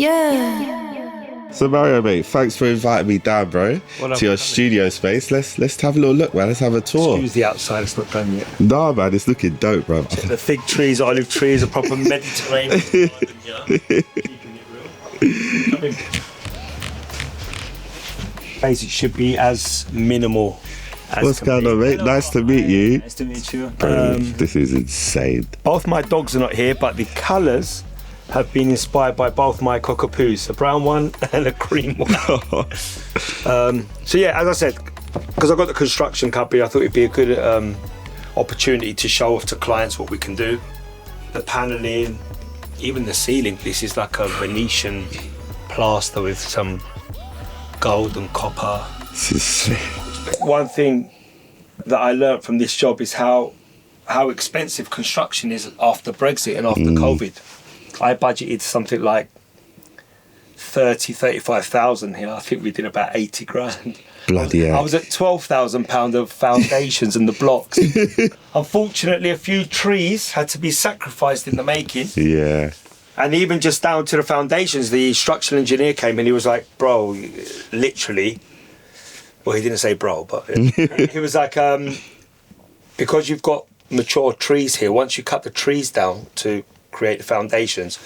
Yeah. So Mario, mate, thanks for inviting me down, bro, to your studio space. Let's have a little look, man. Let's have a tour. Excuse the outside, it's not done yet. Nah, man, it's looking dope, bro. Check the fig trees, olive trees, a proper Mediterranean garden, yeah. Keeping it real. Come in. Basically, should be as minimal as What's going on, mate? Nice to meet you. Nice to meet you. Bro, this is insane. Both my dogs are not here, but the colours have been inspired by both my cockapoos, a brown one and a cream one. So yeah, as I said, because I've got the construction company, I thought it'd be a good opportunity to show off to clients what we can do. The panelling, even the ceiling. This is like a Venetian plaster with some gold and copper. This is sick. One thing that I learned from this job is how expensive construction is after Brexit and after COVID. I budgeted something like 35,000 here. I think we did about 80 grand. Bloody hell. I was at £12,000 of foundations and the blocks. Unfortunately, a few trees had to be sacrificed in the making. Yeah. And even just down to the foundations, the structural engineer came and he was like, bro, literally, well, he didn't say bro, but he was like, because you've got mature trees here, once you cut the trees down to create the foundations,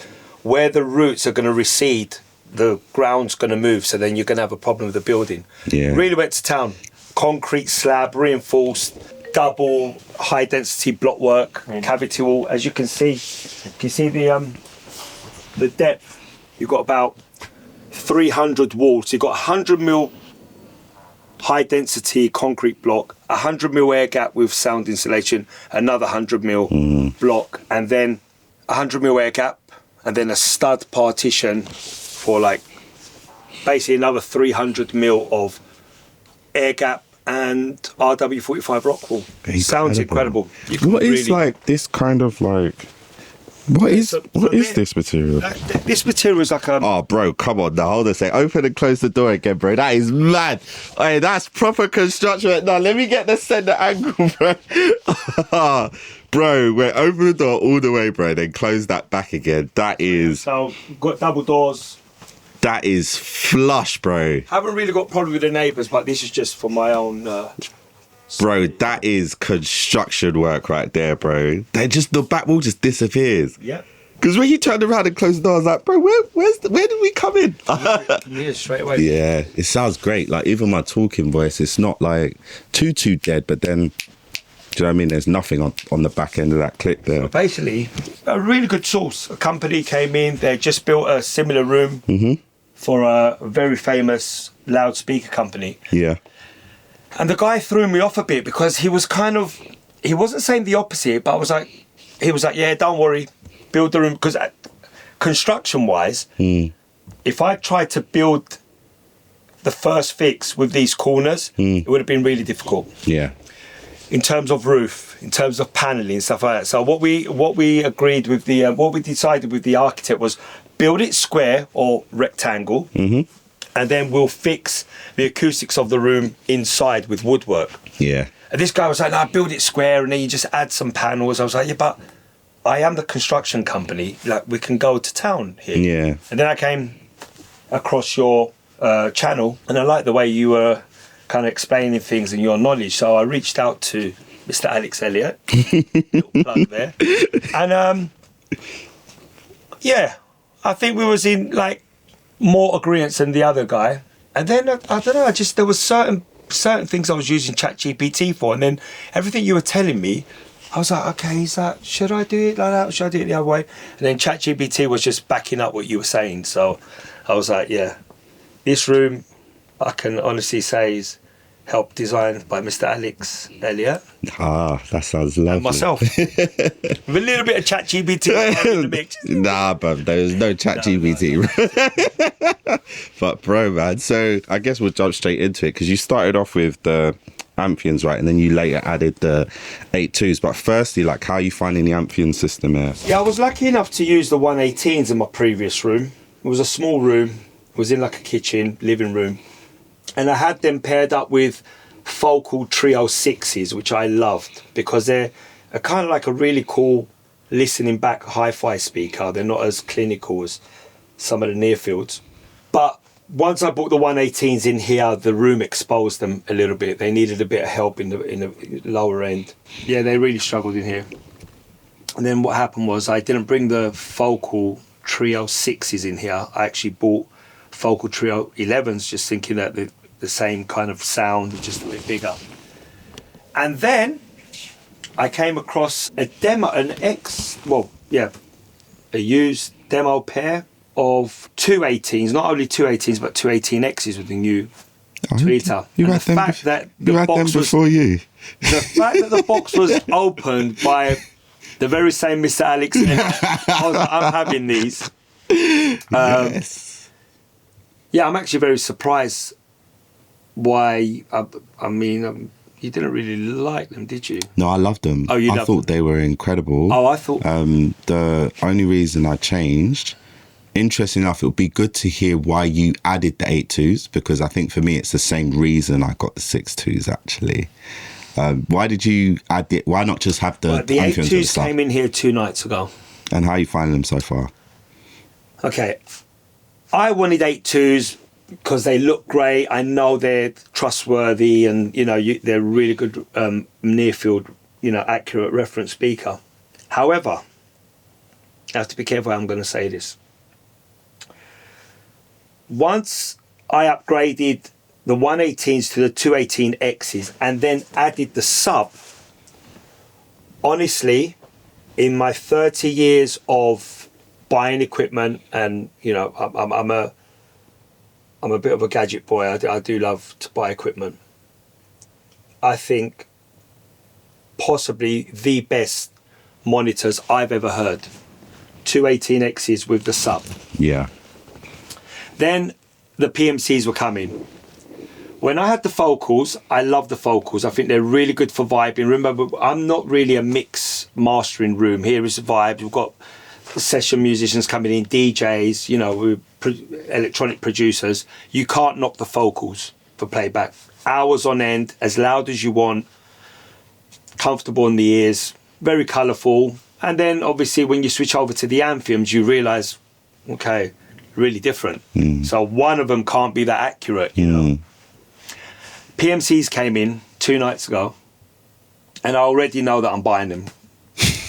where the roots are going to recede, the ground's going to move, so then you're going to have a problem with the building. Yeah. Really went to town. Concrete slab, reinforced, double high density block work, cavity wall. As you can see the depth, you've got about 300 walls. You've got 100 mil high density concrete block, 100 mil air gap with sound insulation, another 100 mil block, and then 100 mil air gap, and then a stud partition for like basically another 300 mil of air gap and RW45 rock wall. Sounds incredible. What is like this kind of like? What is this material? This material is like a... Oh, bro, come on now. Hold on a sec. Open and close the door again, bro. That is mad. Hey, that's proper construction. No, let me get the center angle, bro. Bro, wait, open the door all the way, bro, then close that back again. That is... So, got double doors. That is flush, bro. Haven't really got a problem with the neighbours, but this is just for my own... Bro, that is construction work right there, bro. The back wall just disappears. Yeah. Because when you turned around and closed the door, I was like, bro, where did we come in? Yeah, straight away. Yeah, it sounds great. Like, even my talking voice, it's not like too dead, but then, do you know what I mean? There's nothing on the back end of that clip there. Basically, a really good source. A company came in, they just built a similar room for a very famous loudspeaker company. Yeah. And the guy threw me off a bit because he wasn't saying the opposite, but he was like, yeah, don't worry, build the room. Because construction-wise, if I tried to build the first fix with these corners, it would have been really difficult. Yeah. In terms of roof, in terms of paneling, stuff like that. So what we agreed with what we decided with the architect was build it square or rectangle. And then we'll fix the acoustics of the room inside with woodwork. Yeah. And this guy was like, no, build it square and then you just add some panels. I was like, yeah, but I am the construction company. Like, we can go to town here. Yeah. And then I came across your channel and I liked the way you were kind of explaining things and your knowledge. So I reached out to Mr. Alex Elliott. Little plug there. And yeah, I think we was in like more agreements than the other guy, and then I don't know. There was certain things I was using ChatGPT for, and then everything you were telling me, I was like, okay, should I do it like that? Or should I do it the other way? And then ChatGPT was just backing up what you were saying. So I was like, yeah, this room, I can honestly say is helped designed by Mr. Alex Elliott. Ah, that sounds lovely. And myself. With a little bit of ChatGPT in the mix. Nah, bruv, there's no ChatGPT. But bro, man, so I guess we'll jump straight into it because you started off with the Amphions, right? And then you later added the 8.2s. But firstly, like, how are you finding the Amphion system here? Yeah, I was lucky enough to use the 118s in my previous room. It was a small room. It was in like a kitchen, living room. And I had them paired up with Focal Trio 6s, which I loved because they're kind of like a really cool listening back hi-fi speaker. They're not as clinical as some of the near fields. But once I brought the 118s in here, the room exposed them a little bit. They needed a bit of help in the lower end. Yeah, they really struggled in here. And then what happened was I didn't bring the Focal Trio 6s in here. I actually bought Focal Trio 11s, just thinking that the same kind of sound, just a bit bigger. And then I came across a used demo pair of 218s, not only 218s, but 218Xs with the new tweeter. You had them before you. The fact that the box was opened by the very same Mr. Alex, I was like, I'm having these. Yes. Yeah, I'm actually very surprised why, you didn't really like them, did you? No, I loved them. Oh, I thought they were incredible. Oh, I thought... the only reason I changed, interesting enough, it would be good to hear why you added the 8.2s, because I think for me it's the same reason I got the 6.2s actually. Why did you add it? Why not just have the 8.2s came in here 2 nights ago. And how are you finding them so far? Okay, I wanted 8.2s because they look great. I know they're trustworthy, and they're really good near field, accurate reference speaker. However, I have to be careful how I'm going to say this. Once I upgraded the 118s to the 218Xs and then added the sub, honestly, in my 30 years of buying equipment, and I'm a bit of a gadget boy. I do love to buy equipment. I think possibly the best monitors I've ever heard. 218Xs with the sub. Yeah. Then the PMCs were coming. When I had the Focals, I love the Focals. I think they're really good for vibing. Remember, I'm not really a mix mastering room. Here is the vibe. We've got session musicians coming in, DJs, electronic producers. You can't knock the Focals for playback. Hours on end, as loud as you want, comfortable in the ears, very colourful. And then obviously when you switch over to the Amphions, you realise, okay, really different. So one of them can't be that accurate, PMCs came in 2 nights ago, and I already know that I'm buying them.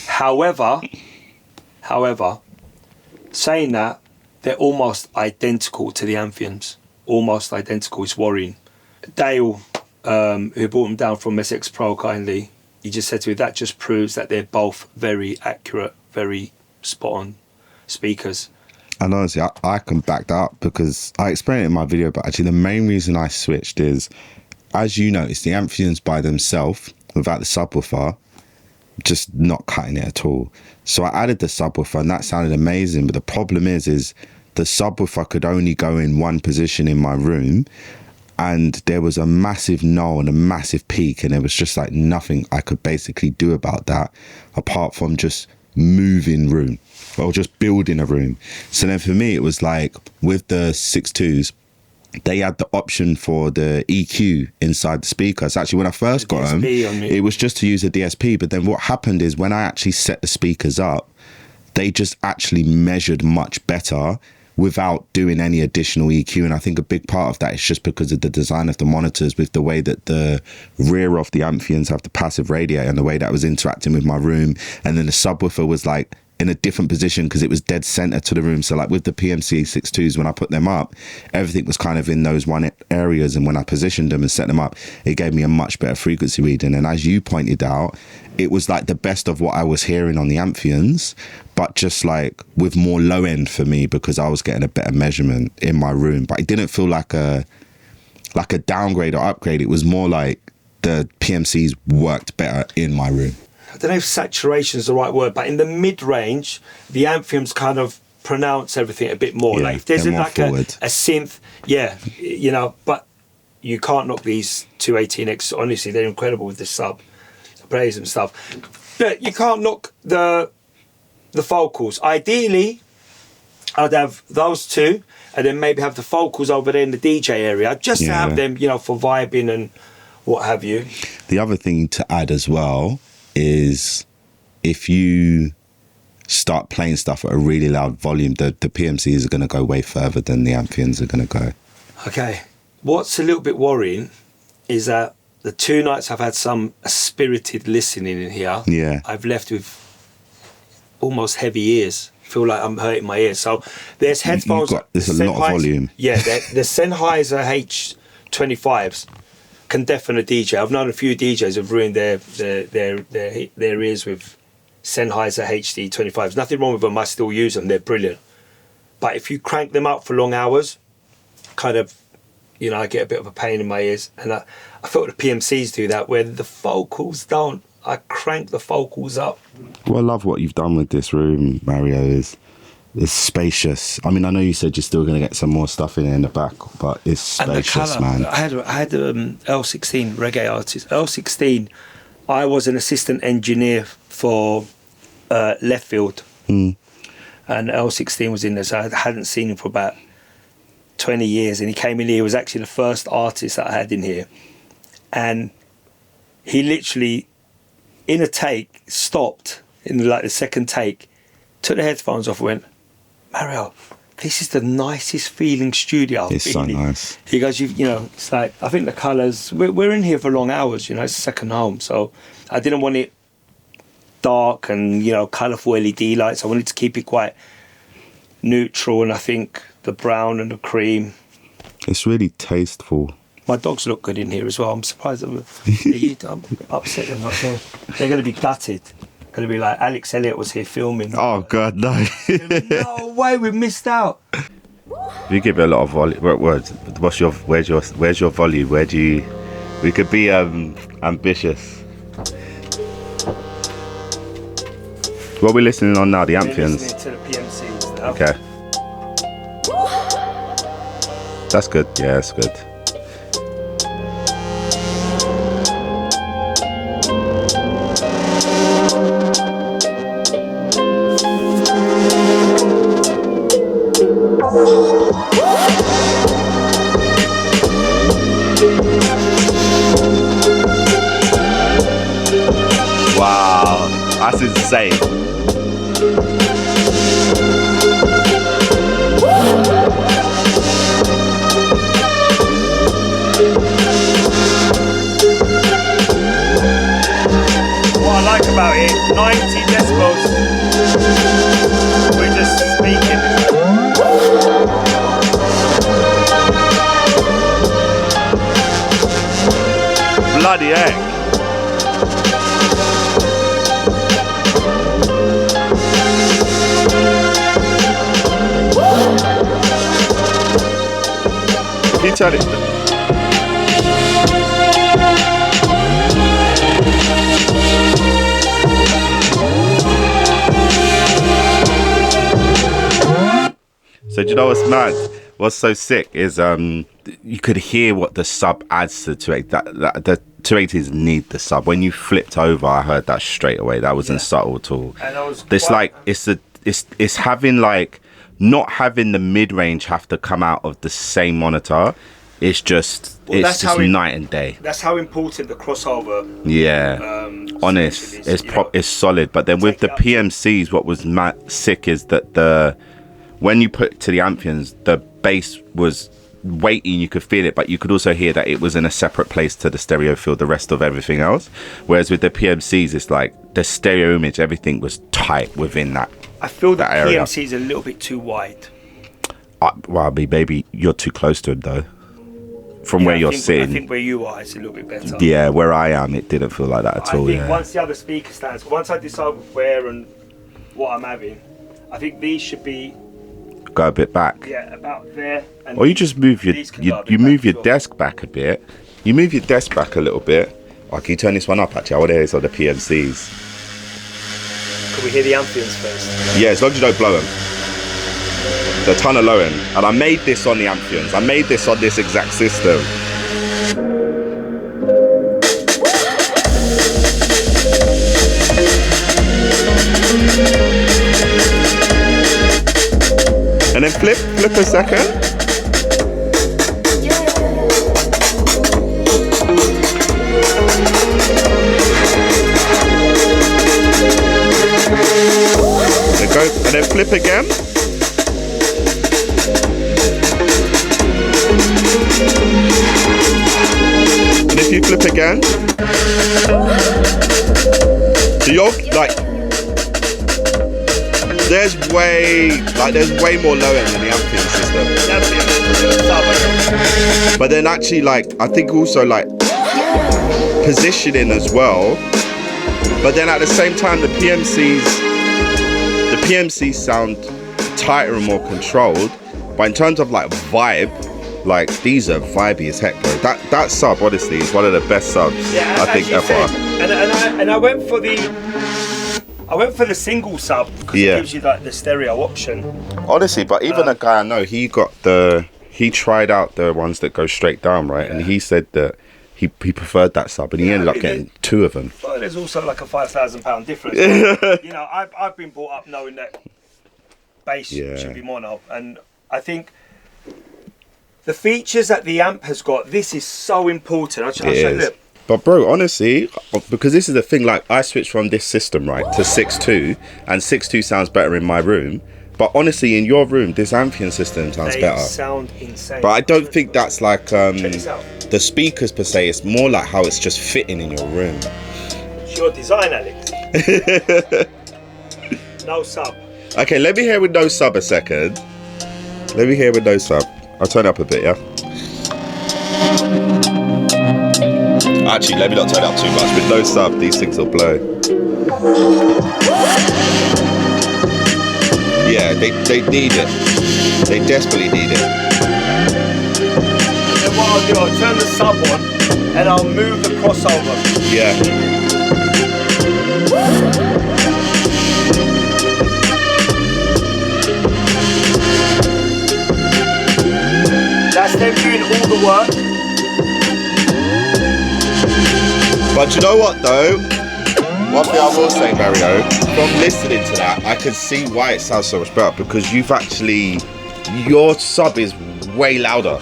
However, saying that, they're almost identical to the Amphions. Almost identical. It's worrying. Dale, who brought them down from SX Pro kindly, he just said to me, that just proves that they're both very accurate, very spot on speakers. And honestly, I can back that up, because I explained it in my video, but actually the main reason I switched is, as you notice, the Amphions by themselves, without the subwoofer, just not cutting it at all. So I added the subwoofer, and that sounded amazing. But the problem is the subwoofer could only go in one position in my room, and there was a massive null and a massive peak, and there was just like nothing I could basically do about that, apart from just moving room or just building a room. So then for me, it was like, with the 6.2s, they had the option for the EQ inside the speakers. Actually, when I first got them, it was just to use a DSP. But then what happened is, when I actually set the speakers up, they just actually measured much better without doing any additional EQ. And I think a big part of that is just because of the design of the monitors, with the way that the rear of the Amphions have the passive radiator, and the way that was interacting with my room. And then the subwoofer was like in a different position because it was dead center to the room. So like with the PMC 6.2s, when I put them up, everything was kind of in those one areas, and when I positioned them and set them up, it gave me a much better frequency reading. And as you pointed out, it was like the best of what I was hearing on the Amphions, but just like with more low end for me, because I was getting a better measurement in my room. But it didn't feel like a downgrade or upgrade. It was more like the PMCs worked better in my room. I don't know if saturation is the right word, but in the mid-range, the Amphions kind of pronounce everything a bit more. Yeah, like if there's like a synth, but you can't knock these 218X. Honestly, they're incredible with the sub, praise and stuff. But you can't knock the Focals. Ideally, I'd have those two, and then maybe have the Focals over there in the DJ area, just to have them, for vibing and what have you. The other thing to add as well is, if you start playing stuff at a really loud volume, the PMCs are going to go way further than the Amphions are going to go. Okay. What's a little bit worrying is that the 2 nights I've had some spirited listening in here, Yeah. I've left with almost heavy ears. Feel like I'm hurting my ears. So there's headphones. There's a lot of volume. Yeah, the Sennheiser H25s can deafen a DJ. I've known a few DJs have ruined their ears with Sennheiser HD25s. Nothing wrong with them. I still use them. They're brilliant. But if you crank them up for long hours, kind of, you know, I get a bit of a pain in my ears. And I felt the PMCs do that, where the vocals don't. I crank the vocals up. Well, I love what you've done with this room, Mario. Is spacious. I mean, I know you said you're still going to get some more stuff in the back, but it's spacious, man. I had L16 reggae artist. L16, I was an assistant engineer for Left Field. And L16 was in there, so I hadn't seen him for about 20 years. And he came in here, he was actually the first artist that I had in here. And he literally, in a take, stopped in like the second take, took the headphones off, went, Mario, this is the nicest feeling studio. It's so nice. He goes, you know, it's like, I think the colours, we're in here for long hours, you know, it's a second home. So I didn't want it dark and, you know, colourful LED lights. I wanted to keep it quite neutral, and I think the brown and the cream. It's really tasteful. My dogs look good in here as well. I'm surprised I'm upset they're not there. They're going to be gutted. Going to be like, Alex Elliott was here filming. Oh God, no! No way, we missed out. You give it a lot of volume. Where's your volume? Where do you? We could be ambitious. What are we listening on now? The Amphions. We're listening to the PMCs now. Okay. That's good. Yeah, that's good. Wow, that's insane. What I like about it, 90 decibels. We're just speaking. Bloody heck. If you turn it. So do you know what's mad? What's so sick is you could hear what the sub adds to the 280. The 280s need the sub. When you flipped over, I heard that straight away. That wasn't subtle at all. It's like it's having like not having the mid range have to come out of the same monitor. It's just night and day. That's how important the crossover. Yeah, honest, it's solid. But then with the PMCs, what was sick is that when you put it to the Amphions, the bass was weighty, you could feel it, but you could also hear that it was in a separate place to the stereo field, the rest of everything else. Whereas with the PMCs, it's like the stereo image, everything was tight within that. I feel that area. PMC is a little bit too wide. Well, baby, you're too close to him though. From where you're sitting. I think where you are, it's a little bit better. Yeah, where I am, it didn't feel like that at all. I think once the other speaker stands, once I decide where and what I'm having, I think these should be. Go a bit back. Yeah, about there. And or you just move your desk back a bit. You move your desk back a little bit. Oh, can you turn this one up actually? I want to hear this on the PMCs. Can we hear the Amphions first? Yeah, as long as you don't blow them. They're a ton of low end. And I made this on the Amphions. I made this on this exact system. And then flip a second. then flip again. And if you flip again, so you're like, there's way more low end in the Amphion system. But then actually, like, I think also like positioning as well. But then at the same time, the PMCs sound tighter and more controlled. But in terms of like vibe, like these are vibey as heck, bro. That sub honestly is one of the best subs I think ever. And I went for the single sub because it gives you like the stereo option. Honestly, but even a guy I know, he tried out the ones that go straight down, right? And he said that he preferred that sub, and he ended up getting 2 of them. Well, there's also like a £5,000 difference. You know, I've been brought up knowing that bass should be mono, and I think the features that the amp has got, this is so important. I'll show you. Look. But bro, honestly, because this is the thing, like I switched from this system, right, to 6.2, and 6.2 sounds better in my room. But honestly, in your room, this Amphion system sounds better. They sound insane. But I don't think that's like the speakers per se. It's more like how it's just fitting in your room. It's your design, Alex. No sub. Okay, let me hear with no sub a second. Let me hear with no sub. I'll turn it up a bit, yeah? Actually, let me not turn it up too much. With no sub, these things will blow. Yeah, they need it. They desperately need it. And then what I'll do, I'll turn the sub on and I'll move the crossover. Yeah. That's them doing all the work. But you know what though? One thing I will say, Mario, from listening to that, I can see why it sounds so much better, because your sub is way louder.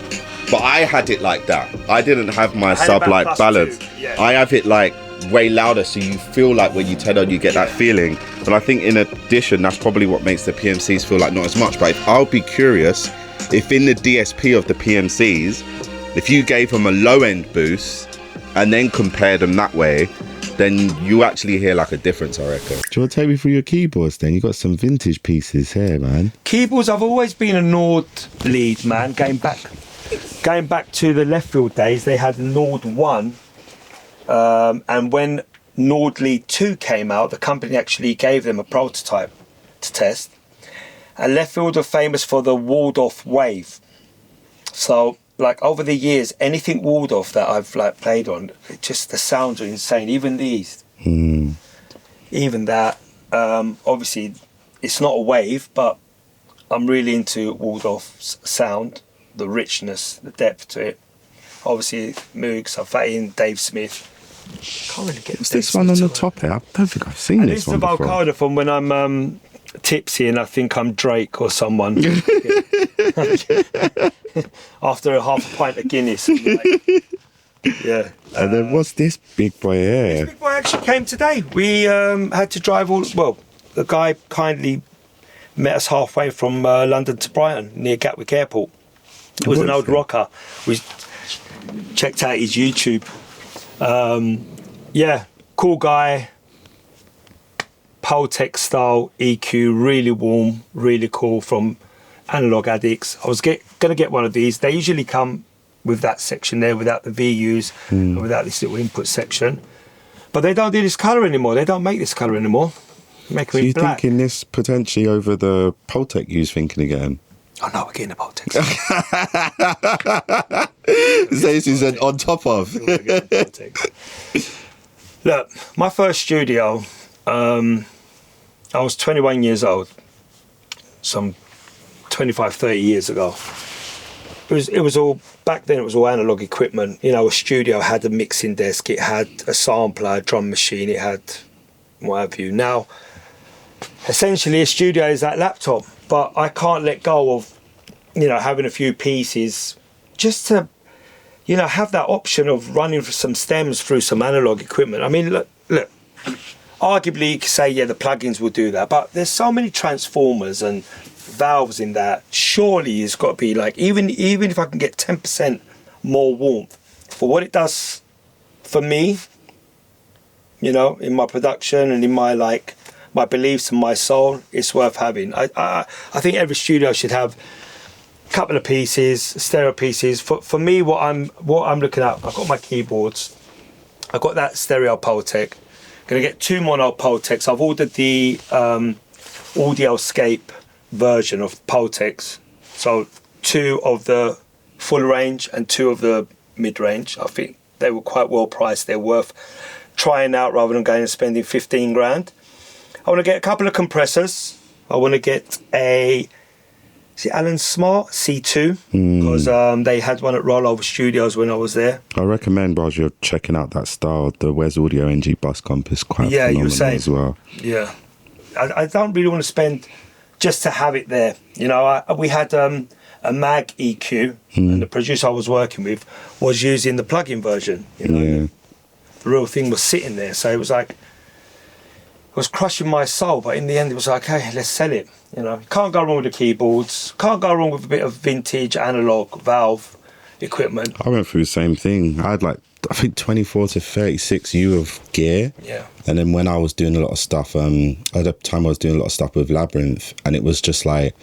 But I had it like that. I didn't have my sub like balanced. Yeah. I have it like way louder, so you feel like when you turn on, you get that feeling. But I think in addition, that's probably what makes the PMCs feel like not as much. But I'll be curious if in the DSP of the PMCs, if you gave them a low end boost and then compared them that way, then you actually hear like a difference, I reckon. Do you want to take me through your keyboards then? You got some vintage pieces here, man. Keyboards, I've always been a Nord lead, man. Going back to the left field days, they had Nord 1. And when Nord Lead 2 came out, the company actually gave them a prototype to test. And left field are famous for the walled-off wave. So, like over the years, anything walled off that I've like played on, just the sounds are insane. Even these, even that. Obviously, it's not a wave, but I'm really into walled off sound, the richness, the depth to it. Obviously, Moogs, I've put in Dave Smith. Can't really get. What's this one on the top here? I don't think I've seen this one before. This is the Volcano from when I'm tipsy and I think I'm Drake or someone. After half a pint of Guinness. Yeah. And then what's this big boy here? This big boy actually came today. We had to drive the guy kindly met us halfway from London to Brighton near Gatwick Airport. It was an old rocker. We checked out his YouTube. Yeah, cool guy. Poltec style EQ, really warm, really cool, from Analog Addicts. I was going to get one of these. They usually come with that section there, without the VUs, and without this little input section. But they don't do this colour anymore. They don't make this colour anymore. Make it black. Thinking this potentially over the Poltec you was thinking again? Oh no, we're getting the Poltec. So this is an on top of. Look, my first studio, I was 21 years old, some 25, 30 years ago. It was all, back then it was all analog equipment. You know, a studio had a mixing desk, it had a sampler, a drum machine, it had what have you. Now, essentially a studio is that laptop, but I can't let go of, you know, having a few pieces just to, you know, have that option of running for some stems through some analog equipment. I mean, look, arguably you could say, yeah, the plugins will do that, but there's so many transformers and valves in that. Surely it's got to be like, even if I can get 10% more warmth for what it does for me, you know, in my production and in my my beliefs and my soul, it's worth having. I think every studio should have a couple of pieces, stereo pieces. For me, what I'm looking at, I've got my keyboards, I've got that stereo Pultec. Gonna get 2 mono Pultecs. I've ordered the Audioscape version of Pultecs, so 2 of the full range and 2 of the mid range. I think they were quite well priced. They're worth trying out rather than going and spending 15 grand. I want to get a couple of compressors. I want to get a Alan Smart C2 because they had one at Rollover Studios when I was there. I recommend while you're checking out that style, the Wes Audio NG Bus Comp is quite phenomenal as well. Yeah, I don't really want to spend just to have it there. You know, we had a Mag EQ and the producer I was working with was using the plug-in version. You know, the real thing was sitting there, so it was like, it was crushing my soul, but in the end it was like, hey, let's sell it. You know, can't go wrong with the keyboards, can't go wrong with a bit of vintage analog valve equipment. I went through the same thing. I had I think 24 to 36 U of gear. Yeah. And then when I was doing a lot of stuff, at the time I was doing a lot of stuff with Labyrinth, and it was just like,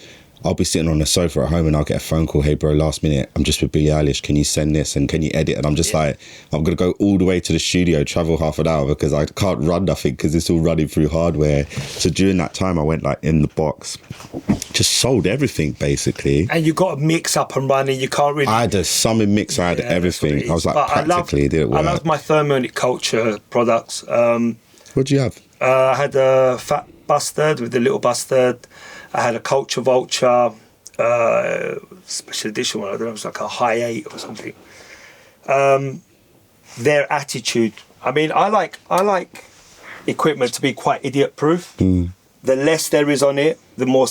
I'll be sitting on the sofa at home and I'll get a phone call, hey bro, last minute, I'm just with Billie Eilish, can you send this and can you edit? And I'm just like, I'm going to go all the way to the studio, travel half an hour because I can't run nothing because it's all running through hardware. So during that time I went in the box, just sold everything basically. And you got a mix up and running, you can't really... I had a summing mix, I had everything. I was like, but practically did it work. I love my Thermonic Culture products. What do you have? I had a Fat Bustard with the little Bustard. I had a Culture Vulture special edition one. I don't know, it was like a High 8 or something. Their attitude. I mean, I like equipment to be quite idiot proof. The less there is on it, the more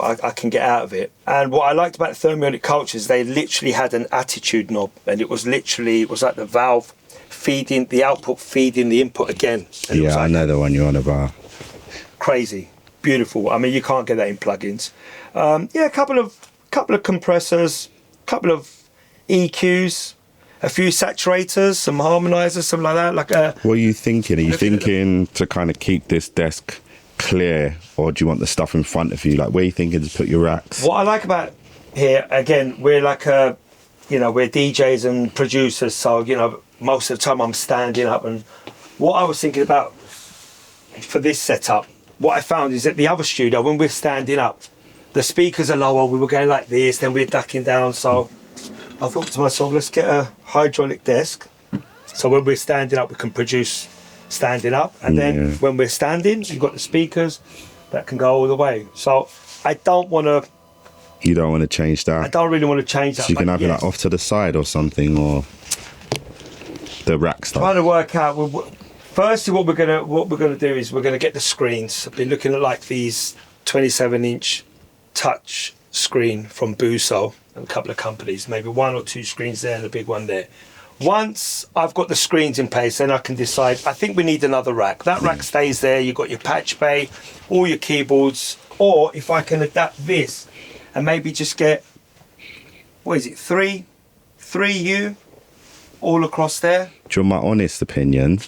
I can get out of it. And what I liked about Thermonic Culture is they literally had an attitude knob, and it was like the valve feeding the output, feeding the input again. And I know the one you're on about. Crazy. Beautiful. I mean, you can't get that in plugins. A couple of compressors, couple of EQs, a few saturators, some harmonizers, something like that. What are you thinking? Are you thinking to kind of keep this desk clear, or do you want the stuff in front of you? Like, where are you thinking to put your racks? What I like about here, again, we're we're DJs and producers, so most of the time I'm standing up. And what I was thinking about for this setup, what I found is that the other studio, when we're standing up, the speakers are lower, we were going like this, then we're ducking down. So I thought to myself, let's get a hydraulic desk. So when we're standing up, we can produce standing up. And then when we're standing, you've got the speakers that can go all the way. So I don't want to... You don't want to change that? I don't really want to change that. So you can have it off to the side or something, or the rack stuff? Trying to work out... Firstly, what we're gonna do is we're gonna get the screens. I've been looking at these 27-inch touch screen from Buso and a couple of companies, maybe 1 or 2 screens there and a big one there. Once I've got the screens in place, then I can decide. I think we need another rack. That rack stays there. You've got your patch bay, all your keyboards, or if I can adapt this and maybe just get 3 U all across there. Do you want my honest opinion?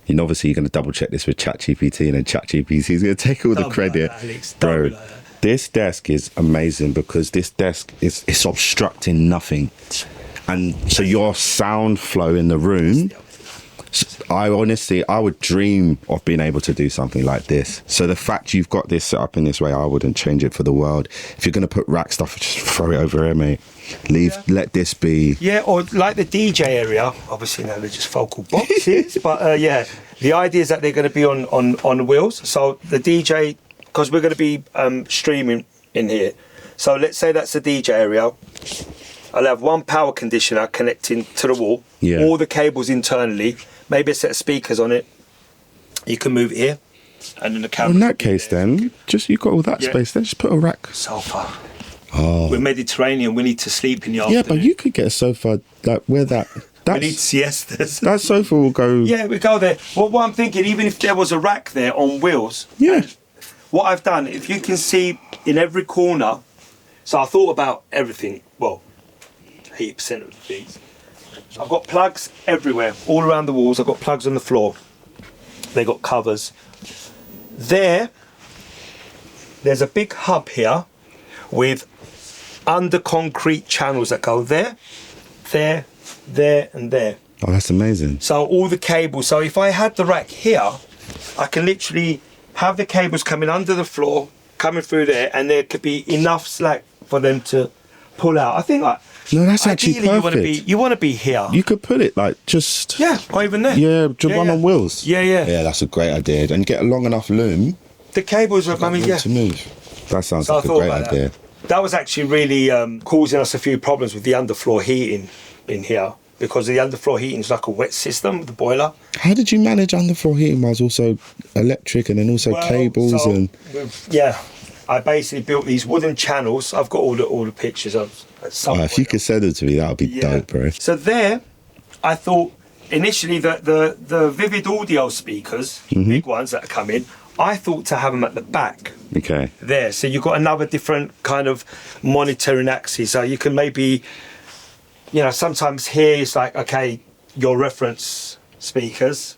Obviously you're going to double check this with ChatGPT, and then ChatGPT is going to take all the credit. Like that, Alex. Bro, this desk is amazing because this desk it's obstructing nothing, and so your sound flow in the room, I would dream of being able to do something like this. So the fact you've got this set up in this way, I wouldn't change it for the world. If you're going to put rack stuff, just throw it over here, mate. Let this be. Yeah, or like the DJ area, obviously now they're just focal boxes, but the idea is that they're going to be on wheels. So the DJ, because we're going to be streaming in here, so let's say that's the DJ area. I'll have one power conditioner connecting to the wall, all the cables internally, maybe a set of speakers on it. You can move it here, and then the camera. In that case, then you've got all that space there. Just put a rack. Sofa. Oh. We're Mediterranean. We need to sleep in the afternoon. Yeah, but you could get a sofa where that We need siestas. That sofa will go. Yeah, we go there. Well, what I'm thinking, even if there was a rack there on wheels. Yeah. What I've done, if you can see in every corner, so I thought about everything. Well, 80% of the things. So I've got plugs everywhere, all around the walls. I've got plugs on the floor. They got covers. There's a big hub here with under concrete channels that go there, there, there, and there. Oh, that's amazing. So all the cables. So if I had the rack here, I can literally have the cables coming under the floor, coming through there, and there could be enough slack for them to pull out. I think like. No, that's actually perfect. You want to be here. You could put it like just. Yeah, or even there. Yeah, to run on wheels. Yeah. Yeah, that's a great idea. And get a long enough loom. The cables are. I mean, yeah. To move. That sounds like a great idea. That was actually really causing us a few problems with the underfloor heating in here, because the underfloor heating is like a wet system with the boiler. How did you manage underfloor heating whilst also electric and then also cables and? Yeah, I basically built these wooden channels. I've got all the pictures of. If you could send them to me, that would be dope, bro. So there, I thought initially that the Vivid Audio speakers, big ones that come in, I thought to have them at the back. Okay. There, so you've got another different kind of monitoring axis. So you can maybe, sometimes here it's like, okay, your reference speakers,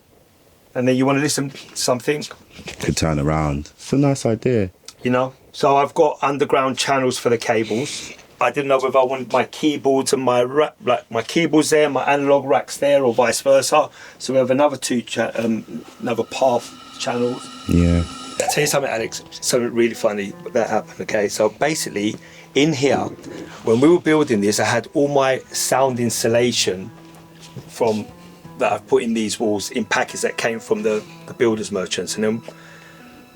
and then you want to listen to something. Could turn around. It's a nice idea. So I've got underground channels for the cables. I didn't know whether I wanted my keyboards and my keyboards there, my analog racks there, or vice versa. So we have another another path channels. Yeah. I'll tell you something, Alex, something really funny that happened, okay? So basically, in here, when we were building this, I had all my sound insulation that I've put in these walls in packets that came from the builders merchants. And then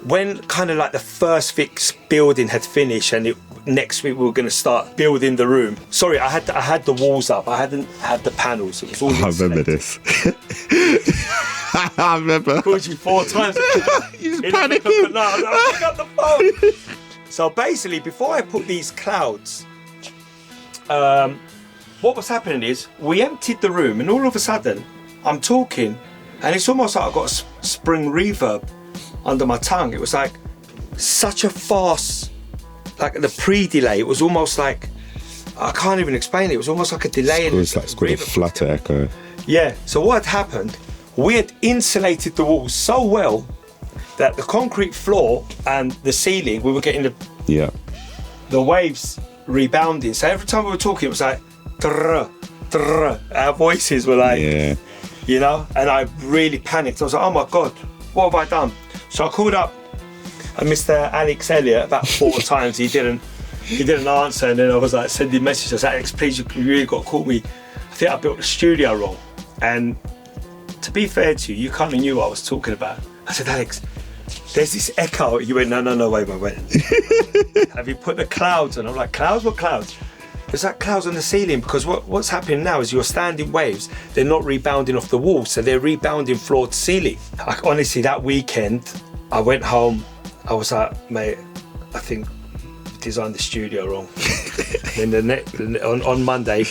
when kind of like the first fix building had finished and next week we were going to start building the room. Sorry, I had the walls up. I hadn't had the panels. It was all I remember this. I remember. I called you 4 times. You was panicking. No, I pick up the phone. So basically, before I put these clouds, what was happening is we emptied the room, and all of a sudden, I'm talking, and it's almost like I've got a spring reverb under my tongue. It was like such a fast, like the pre-delay. It was almost like, I can't even explain it. It was almost like a delay. It's called a flutter echo. Yeah. So what had happened? We had insulated the walls so well that the concrete floor and the ceiling, we were getting the waves rebounding. So every time we were talking, it was like, drrr, drrr. Our voices were like, and I really panicked. I was like, oh my God, what have I done? So I called up Mr. Alex Elliott about 4 times. He didn't answer, and then I was like sending messages. I was like, Alex, please, you really got to call me. I think I built the studio wrong. And to be fair to you, you kind of knew what I was talking about. I said, Alex, there's this echo. You went, no, wait. Have you put the clouds on? I'm like, clouds? What clouds? There's like clouds on the ceiling, because what's happening now is your standing waves, they're not rebounding off the wall, so they're rebounding floor to ceiling. Honestly, that weekend, I went home, I was like, mate, I think we designed the studio wrong. Then on Monday,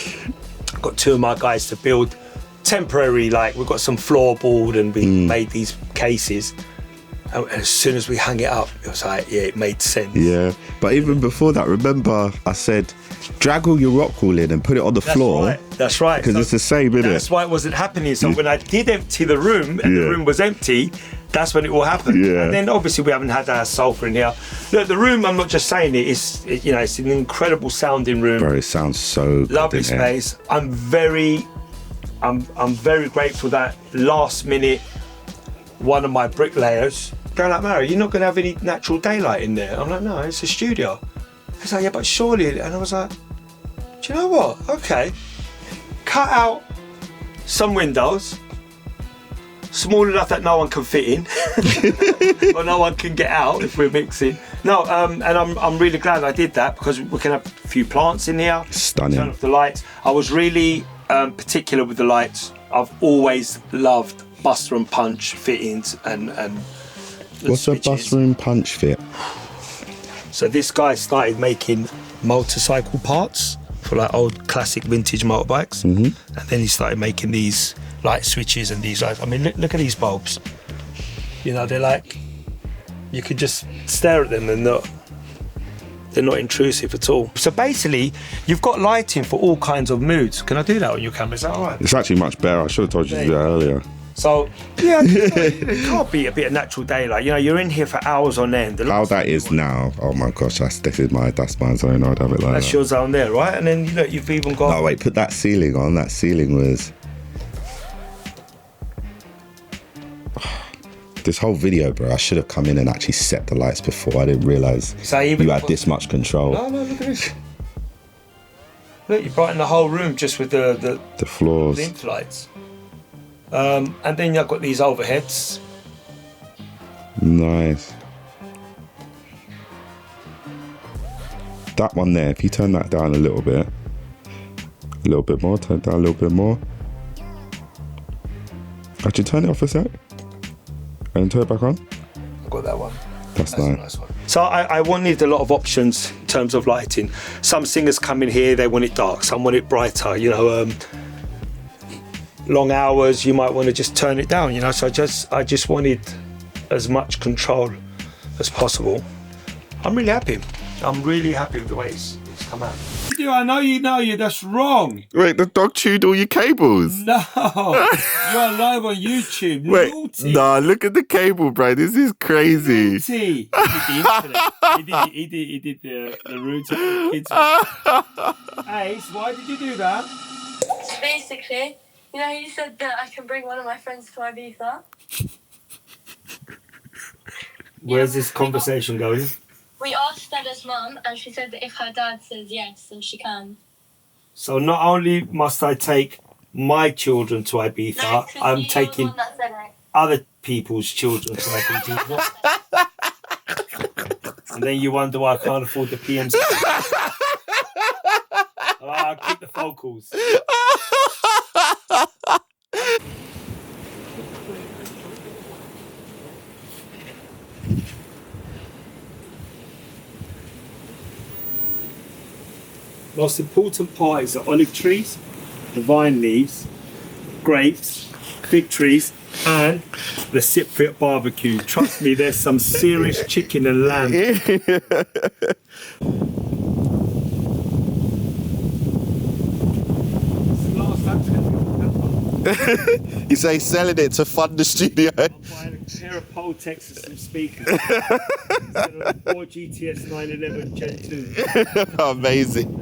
I got 2 of my guys to build temporary, like we've got some floorboard and we made these cases. And as soon as we hung it up, it was like, it made sense. Yeah, but even before that, remember I said, drag all your rock wool in and put it on the floor. That's right. Because it's the same, isn't it? That's why it wasn't happening. So when I did empty the room and the room was empty, that's when it all happened. Yeah. And then obviously we haven't had our sofa in here. Look, the room, I'm not just saying it's an incredible sounding room. Bro, it sounds so good. Lovely space. I'm very grateful that last minute one of my bricklayers going like, Mary, you're not going to have any natural daylight in there. I'm like, no, it's a studio. He's like, yeah, but surely. And I was like, do you know what? Okay. Cut out some windows, small enough that no one can fit in, or no one can get out if we're mixing. No, and I'm really glad I did that, because we can have a few plants in here. Stunning. Turn off the lights. I was really particular with the lights. I've always loved buster and punch fittings and what's a buster and punch fit? So this guy started making motorcycle parts for like old classic vintage motorbikes. And then he started making these light switches and these lights. I mean, look at these bulbs. You know, they're like, you could just stare at them and they're not intrusive at all. So basically, you've got lighting for all kinds of moods. Can I do that on your camera? Is that all right? It's actually much better. I should have told you to do that earlier. So, yeah, it can't be a bit of natural daylight. You know, you're in here for hours on end. How that is now, oh my gosh, that's my zone. I'd have it like that's that. your zone there, right? And then, look, you've even got... Oh, wait, put that ceiling on. That ceiling was... This whole video, bro, I should have come in and actually set the lights before. I didn't realise you had this much control. No, look at this. Look, you brighten the whole room just with the floors. Link lights. And then you've got these overheads. Nice. That one there, if you turn that down a little bit more, turn it down a little bit more. Actually, turn it off a sec. And turn it back on. I've got that one. That's a nice one. So I wanted a lot of options in terms of lighting. Some singers come in here, they want it dark. Some want it brighter. You know, long hours, you might want to just turn it down. You know, so I just wanted as much control as possible. I'm really happy. I'm really happy with the way it's come out. I know you. That's wrong. Wait, the dog chewed all your cables. No, you're live on YouTube. Wait, Naughty. nah, look at the cable, bro. This is crazy. Naughty. He did the route of the kids. Ace, why did you do that? Basically, you know, you said that I can bring one of my friends to Ibiza. Where's this conversation going? We asked Stella's mum, and she said that if her dad says yes, then she can. So not only must I take my children to Ibiza, No, I'm taking the one that said it. other people's children to Ibiza. And then you wonder why I can't afford the PMC. I'll keep the focals. Most important part is the olive trees, the vine leaves, grapes, fig trees, and the sit-fit barbecue. Trust me, there's some serious chicken and lamb. You say selling it to fund the studio. I'm buying a pair of Poltex and some speakers. Instead of a 4 GTS 911 Gen 2. Amazing.